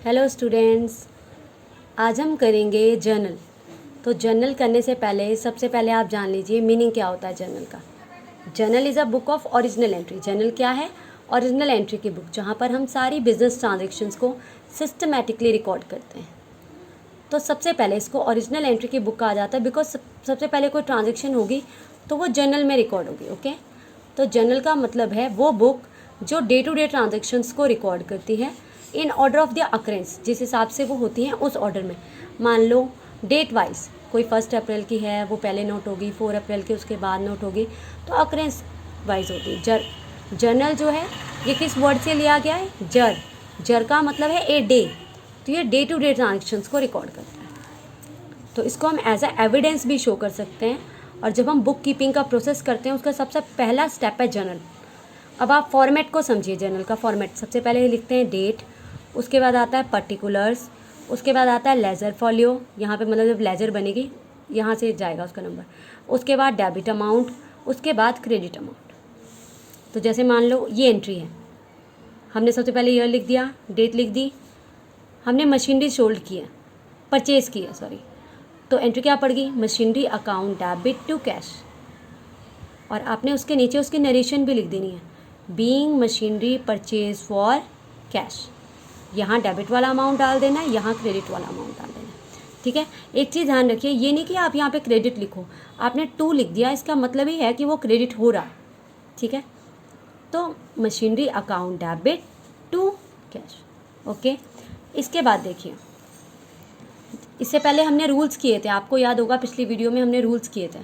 Hello students, आज हम करेंगे जर्नल। तो जर्नल करने से पहले सबसे पहले आप जान लीजिए मीनिंग क्या होता है जर्नल का। Journal is a book of original entry. Journal क्या है? ओरिजिनल एंट्री की बुक, जहाँ पर हम सारी बिजनेस ट्रांजेक्शन्स को सिस्टमेटिकली रिकॉर्ड करते हैं। तो सबसे पहले इसको ओरिजिनल एंट्री की बुक कहा जाता है बिकॉज सबसे पहले कोई ट्रांजेक्शन होगी तो वो जर्नल में रिकॉर्ड होगी। ओके, तो जर्नल का मतलब है वो बुक जो डे टू डे ट्रांजेक्शन्स को रिकॉर्ड करती है in order of the occurrences, जिस हिसाब से वो होती हैं उस ऑर्डर में। मान लो डेट वाइज कोई 1 अप्रैल की है, वो पहले नोट होगी, 4 अप्रैल की उसके बाद नोट होगी, तो अक्रेंस वाइज होती है। जर्नल जो है ये किस वर्ड से लिया गया है? जर का मतलब है ए डे, तो ये डे टू डे ट्रांजेक्शन्स को रिकॉर्ड करता है। तो इसको हम एज अ एविडेंस भी शो कर सकते हैं। और जब हम बुक कीपिंग का प्रोसेस करते हैं उसका सबसे पहला स्टेप है जर्नल। अब आप फॉर्मेट को समझिए। जर्नल का फॉर्मेट सबसे पहले लिखते हैं डेट, उसके बाद आता है पर्टिकुलर्स, उसके बाद आता है लेजर फॉलियो, यहाँ पे मतलब जब लेजर बनेगी यहाँ से जाएगा उसका नंबर, उसके बाद डेबिट अमाउंट, उसके बाद क्रेडिट अमाउंट। तो जैसे मान लो ये एंट्री है, हमने सबसे पहले ईयर लिख दिया, डेट लिख दी, हमने मशीनरी सोल्ड की है, परचेज़ की है सॉरी, तो एंट्री क्या पड़ गई? Machinery account debit to cash. और आपने उसके नीचे उसकी नरेशन भी लिख देनी है, being machinery purchase for cash. यहाँ डेबिट वाला अमाउंट डाल देना है, यहाँ क्रेडिट वाला अमाउंट डाल देना है। ठीक है, एक चीज़ ध्यान रखिए, ये नहीं कि आप यहाँ पे क्रेडिट लिखो, आपने टू लिख दिया, इसका मतलब ही है कि वो क्रेडिट हो रहा। ठीक है, तो machinery account debit to cash. Okay, इसके बाद देखिए, इससे पहले हमने रूल्स किए थे, आपको याद होगा पिछली वीडियो में हमने रूल्स किए थे।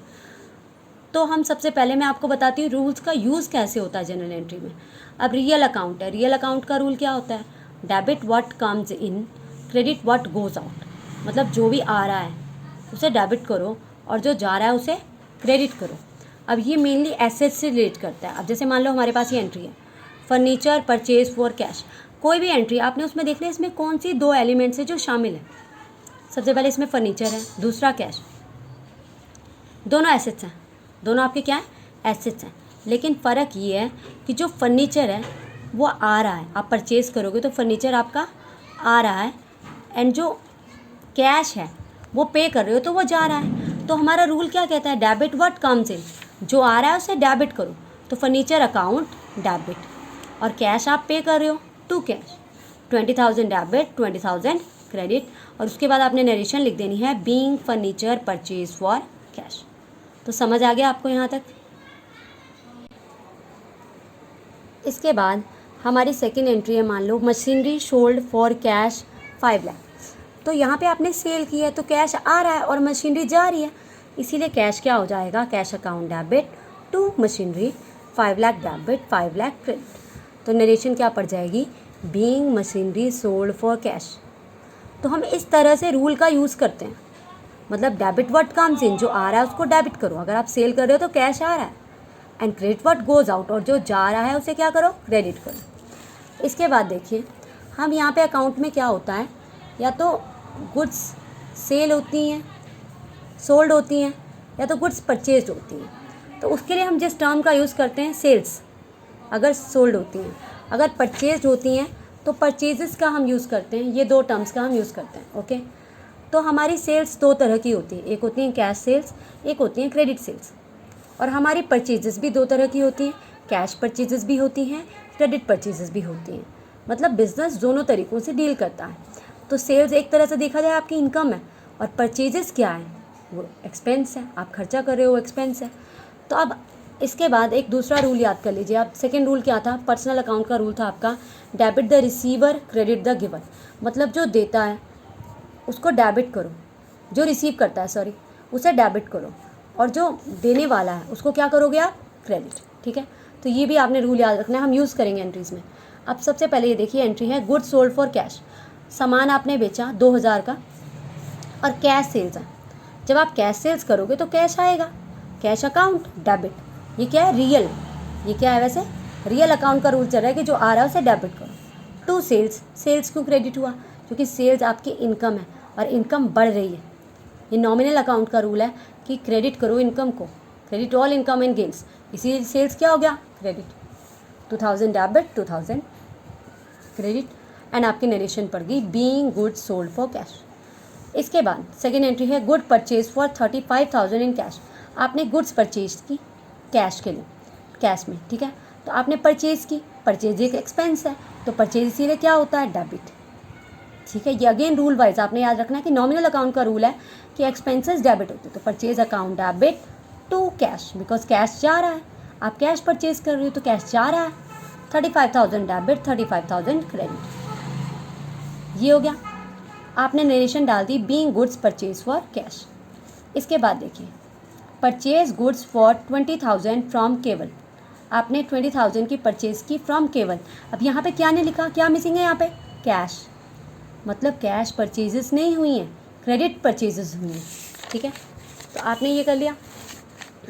तो हम सबसे पहले मैं आपको बताती हूँ रूल्स का यूज़ कैसे होता है जर्नल एंट्री में। अब रियल अकाउंट है, रियल अकाउंट का रूल क्या होता है? Debit what comes in, credit what goes out. मतलब जो भी आ रहा है उसे डेबिट करो और जो जा रहा है उसे क्रेडिट करो। अब ये मेनली एसेट से रिलेट करता है। अब जैसे मान लो हमारे पास ये एंट्री है, फर्नीचर परचेज फॉर कैश। कोई भी एंट्री आपने उसमें देख लिया, इसमें कौन सी दो एलिमेंट्स है जो शामिल है? सबसे पहले इसमें फर्नीचर है, दूसरा कैश। दोनों एसेट्स हैं, दोनों आपके क्या है? एसेट्स हैं। लेकिन फ़र्क ये है कि जो फर्नीचर है वो आ रहा है, आप परचेज़ करोगे तो फर्नीचर आपका आ रहा है, एंड जो कैश है वो पे कर रहे हो तो वो जा रहा है। तो हमारा रूल क्या कहता है? डेबिट व्हाट कम्स इन, जो आ रहा है उसे डेबिट करो। तो फर्नीचर अकाउंट डेबिट, और कैश आप पे कर रहे हो टू कैश, 20,000 डेबिट 20,000 क्रेडिट। और उसके बाद आपने नरेशन लिख देनी है, being furniture purchase for cash. तो समझ आ गया आपको यहाँ तक? इसके बाद हमारी सेकंड एंट्री है, मान लो machinery sold for cash 5 lakh. तो यहाँ पे आपने सेल की है तो कैश आ रहा है और मशीनरी जा रही है, इसीलिए कैश क्या हो जाएगा? Cash account debit to machinery, 5 lakh debit 5 lakh credit. तो नरेशन क्या पड़ जाएगी? Being machinery sold for cash. तो हम इस तरह से रूल का यूज़ करते हैं। मतलब डेबिट व्हाट कम्स इन, जो आ रहा है उसको डेबिट करो, अगर आप सेल कर रहे हो तो कैश आ रहा है, and credit what goes out, और जो जा रहा है उसे क्या करो? क्रेडिट करो। इसके बाद देखिए, हम यहाँ पे अकाउंट में क्या होता है, या तो गुड्स सेल होती हैं, सोल्ड होती हैं, या तो गुड्स परचेज होती हैं। तो उसके लिए हम जिस टर्म का यूज़ करते हैं सेल्स, अगर सोल्ड होती हैं। अगर परचेज होती हैं तो परचेजेस का हम यूज़ करते हैं, ये दो टर्म्स का हम यूज़ करते हैं। ओके, तो हमारी सेल्स दो तरह की होती है, एक होती हैं कैश सेल्स, एक होती हैं क्रेडिट सेल्स। और हमारी परचेजेस भी दो तरह की होती हैं, कैश परचेजेस भी होती हैं, क्रेडिट परचेजेस भी होती हैं। मतलब बिजनेस दोनों तरीक़ों से डील करता है। तो सेल्स एक तरह से देखा जाए आपकी इनकम है, और परचेजेस क्या है? वो एक्सपेंस है, आप खर्चा कर रहे हो, वो एक्सपेंस है। तो अब इसके बाद एक दूसरा रूल याद कर लीजिए आप। सेकेंड रूल क्या था? पर्सनल अकाउंट का रूल था आपका, debit the receiver credit the giver. मतलब जो देता है उसको डेबिट करो, जो रिसीव करता है सॉरी उसे डेबिट करो, और जो देने वाला है उसको क्या करोगे आप? क्रेडिट। ठीक है, तो ये भी आपने रूल याद रखना है, हम यूज़ करेंगे एंट्रीज़ में। अब सबसे पहले ये देखिए एंट्री है, गुड सोल्ड फॉर कैश। सामान आपने बेचा 2,000 का और कैश सेल्स है। जब आप कैश सेल्स करोगे तो कैश आएगा, कैश अकाउंट डेबिट। ये क्या है? रियल। ये क्या है वैसे? रियल अकाउंट का रूल चल रहा है कि जो आ रहा है उसे डेबिट करो। टू सेल्स, सेल्स क्यों क्रेडिट हुआ? क्योंकि सेल्स आपकी इनकम है और इनकम बढ़ रही है। ये नॉमिनल अकाउंट का रूल है कि क्रेडिट करो इनकम को, credit all income and gains. इसी सेल्स क्या हो गया? क्रेडिट। 2,000 debit 2,000 credit. एंड आपकी नरेशन पड़ गई being goods sold for cash. इसके बाद सेकेंड एंट्री है good purchase for 35,000 in cash. आपने गुड्स परचेज की कैश के लिए, कैश में, ठीक है। तो आपने परचेज की, परचेज एक एक्सपेंस है, तो परचेज इसीलिए क्या होता है, डेबिट, ठीक है। ये अगेन रूल वाइज आपने याद रखना है कि नॉमिनल अकाउंट का रूल है कि एक्सपेंसेस डेबिट होते हैं। तो purchase account debit to cash, because cash जा रहा है, आप कैश परचेज कर रही हो तो कैश जा रहा है। 35,000 डेबिट, 35,000 क्रेडिट। ये हो गया, आपने नरेशन डाल दी being goods purchase for cash. इसके बाद देखिए परचेज गुड्स फॉर 20,000 फ्रॉम केवल। आपने 20,000 की परचेज की फ्रॉम केवल। अब यहाँ पे क्या नहीं लिखा, क्या मिसिंग है यहाँ पे, कैश, मतलब कैश परचेजेस नहीं हुई हैं, क्रेडिट परचेजेस हुई हैं, ठीक है। तो आपने ये कर लिया।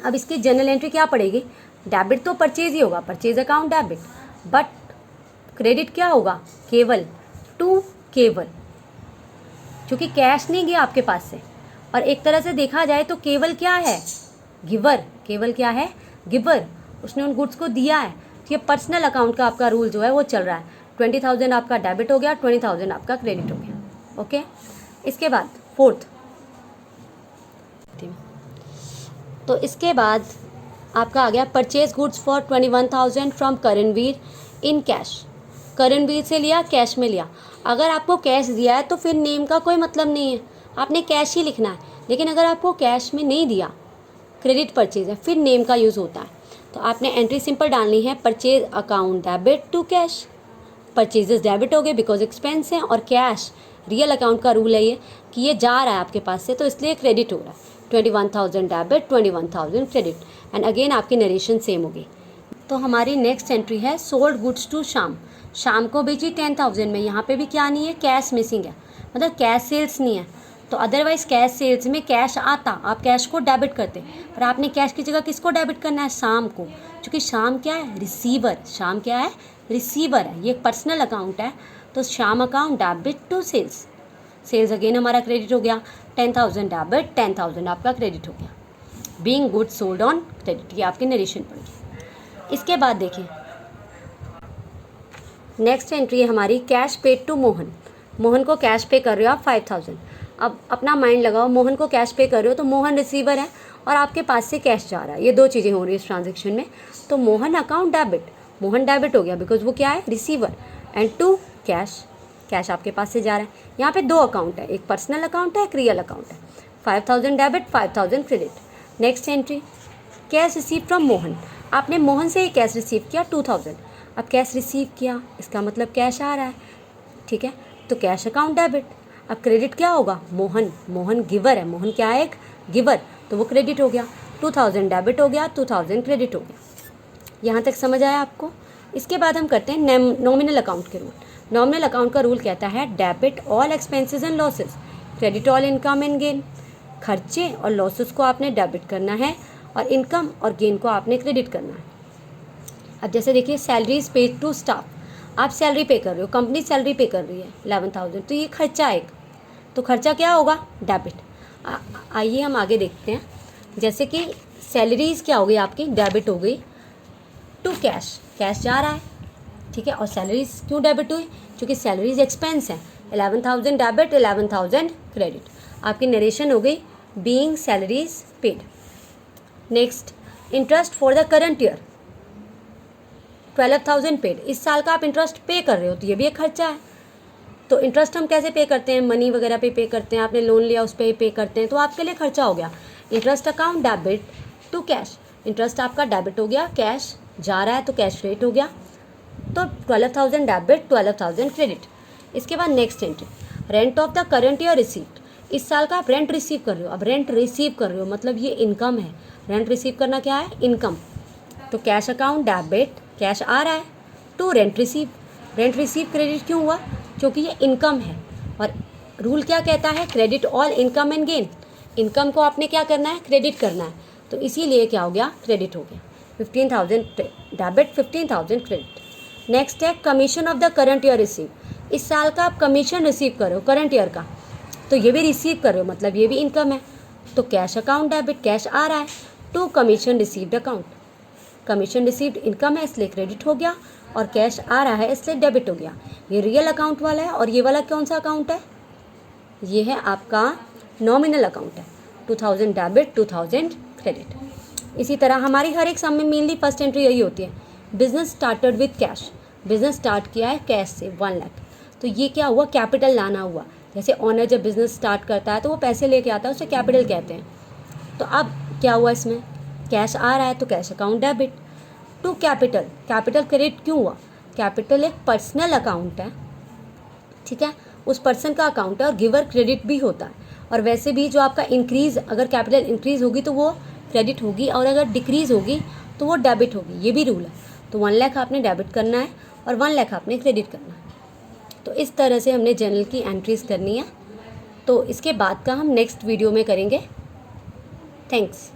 अब इसकी जर्नल एंट्री क्या पड़ेगी, डेबिट तो परचेज ही होगा, purchase account debit, but credit क्या होगा, केवल, टू केवल, क्योंकि कैश नहीं गया आपके पास से। और एक तरह से देखा जाए तो केवल क्या है, गिवर, केवल क्या है, गिवर, उसने उन गुड्स को दिया है। तो ये पर्सनल अकाउंट का आपका रूल जो है वो चल रहा है। 20,000 आपका डेबिट हो गया, 20,000 आपका क्रेडिट हो गया, ओके। इसके बाद फोर्थ, तो इसके बाद आपका आ गया purchase goods for 21,000 from Karanveer in cash. Karanveer से लिया, कैश में लिया। अगर आपको कैश दिया है तो फिर नेम का कोई मतलब नहीं है, आपने कैश ही लिखना है। लेकिन अगर आपको कैश में नहीं दिया, क्रेडिट परचेज है, फिर नेम का यूज़ होता है। तो आपने एंट्री सिंपल डालनी है, purchase account debit to cash. Purchases debit हो गए बिकॉज एक्सपेंस है, और कैश रियल अकाउंट का रूल है ये कि ये जा रहा है आपके पास से, तो इसलिए क्रेडिट हो रहा है। 21,000 डेबिट, 21,000 क्रेडिट, एंड अगेन आपकी नरेशन सेम होगी। तो हमारी नेक्स्ट एंट्री है सोल्ड गुड्स टू शाम। शाम को बेची 10,000 में। यहाँ पे भी क्या नहीं है, कैश मिसिंग है, मतलब कैश सेल्स नहीं है। तो अदरवाइज कैश सेल्स में कैश आता, आप कैश को डेबिट करते, पर आपने कैश की जगह किसको डेबिट करना है, शाम को, क्योंकि शाम क्या है, रिसीवर। शाम क्या है, रिसीवर है, ये एक पर्सनल अकाउंट है। तो Shyam account debit to sales, sales again हमारा क्रेडिट हो गया। 10,000 डेबिट, 10,000 आपका क्रेडिट हो गया। Being good sold on credit, ये आपकी नरेशन पड़ेगी। इसके बाद देखिए नेक्स्ट एंट्री है हमारी cash paid to Mohan. Mohan को कैश पे कर रहे हो आप 5,000। अब अपना माइंड लगाओ, मोहन को कैश पे कर रहे हो तो मोहन रिसीवर है और आपके पास से कैश जा रहा है, ये दो चीज़ें हो रही है इस ट्रांजेक्शन में। तो Mohan account debit, Mohan debit हो गया बिकॉज वो क्या है, receiver, and to cash, cash आपके पास से जा रहा है। यहाँ पे दो अकाउंट है, एक पर्सनल अकाउंट है, एक रियल अकाउंट है। 5,000 debit, 5,000 credit. Next entry cash receive from Mohan. आपने मोहन से ही कैश रिसीव किया 2,000। अब कैश रिसीव किया, इसका मतलब कैश आ रहा है, ठीक है। तो कैश अकाउंट डेबिट। अब क्रेडिट क्या होगा, मोहन, मोहन गिवर है, मोहन क्या है, एक गिवर, तो वो क्रेडिट हो गया। 2,000 डेबिट हो गया, 2,000 क्रेडिट हो गया। यहाँ तक समझ आया आपको। इसके बाद हम करते हैं नॉमिनल अकाउंट के रूल। नॉमिनल अकाउंट का रूल कहता है debit all expenses and losses, credit all income and gain. खर्चे और लॉसेस को आपने डेबिट करना है और इनकम और गेन को आपने क्रेडिट करना है। अब जैसे देखिए सैलरीज पेड टू स्टाफ, आप सैलरी पे कर रहे हो, कंपनी सैलरी पे कर रही है 11,000, तो ये खर्चा एक, तो खर्चा क्या होगा, डेबिट। आइए हम आगे देखते हैं। जैसे कि सैलरीज क्या हो गई आपकी, डेबिट हो गई टू कैश, कैश जा रहा है, ठीक है। और सैलरीज क्यों डेबिट हुई, क्योंकि सैलरीज एक्सपेंस है। 11,000 डेबिट, 11,000 क्रेडिट, आपकी नरेशन हो गई being salaries paid. Next interest for the current year 12,000 paid. इस साल का आप इंटरेस्ट पे कर रहे हो, तो ये भी एक खर्चा है। तो इंटरेस्ट हम कैसे पे करते हैं, मनी वगैरह पे करते हैं, आपने लोन लिया उस पर पे करते हैं, तो आपके लिए खर्चा हो गया। Interest account debit to cash, interest आपका डेबिट हो गया, कैश जा रहा है तो कैश रेट हो गया। तो 12,000 डेबिट, 12,000 क्रेडिट। इसके बाद next entry rent of the current year received. इस साल का आप रेंट रिसीव कर रहे हो। अब रेंट रिसीव कर रहे हो मतलब ये इनकम है, रेंट रिसीव करना क्या है, इनकम। तो कैश अकाउंट डेबिट, कैश आ रहा है, to rent receive, rent receive credit क्यों हुआ, क्योंकि ये इनकम है। और रूल क्या कहता है, credit all income and gain, income को आपने क्या करना है, क्रेडिट करना है, तो इसीलिए क्या हो गया, क्रेडिट हो गया। 15,000 डेबिट, 15,000 क्रेडिट। नेक्स्ट है commission of the current year receive. इस साल का आप कमीशन रिसीव कर रहे हो करंट ईयर का, तो ये भी रिसीव कर रहे हो मतलब ये भी इनकम है। तो कैश अकाउंट डेबिट, कैश आ रहा है, to commission received account, commission received income है इसलिए क्रेडिट हो गया, और कैश आ रहा है इसलिए डेबिट हो गया। ये रियल अकाउंट वाला है और ये वाला कौन सा अकाउंट है, ये है आपका नॉमिनल अकाउंट है। 2000 डेबिट 2000 क्रेडिट। इसी तरह हमारी हर एक सम में मेनली फर्स्ट एंट्री यही होती है, business started with cash, business start किया है कैश से 1 लाख। तो ये क्या हुआ, कैपिटल लाना हुआ। जैसे ओनर जब बिजनेस स्टार्ट करता है तो वो पैसे लेके आता है, उसे कैपिटल कहते हैं। तो अब क्या हुआ, इसमें कैश आ रहा है तो cash account debit to capital. Capital credit क्यों हुआ, कैपिटल एक पर्सनल अकाउंट है, ठीक है, उस पर्सन का अकाउंट है और गिवर क्रेडिट भी होता है। और वैसे भी जो आपका इंक्रीज़, अगर कैपिटल इंक्रीज़ होगी तो वो क्रेडिट होगी और अगर डिक्रीज़ होगी तो वो डेबिट होगी, ये भी रूल है। तो 1 लाख आपने डेबिट करना है और 1 लाख आपने क्रेडिट करना है। तो इस तरह से हमने जर्नल की एंट्रीज़ करनी है। तो इसके बाद का हम नेक्स्ट वीडियो में करेंगे। थैंक्स।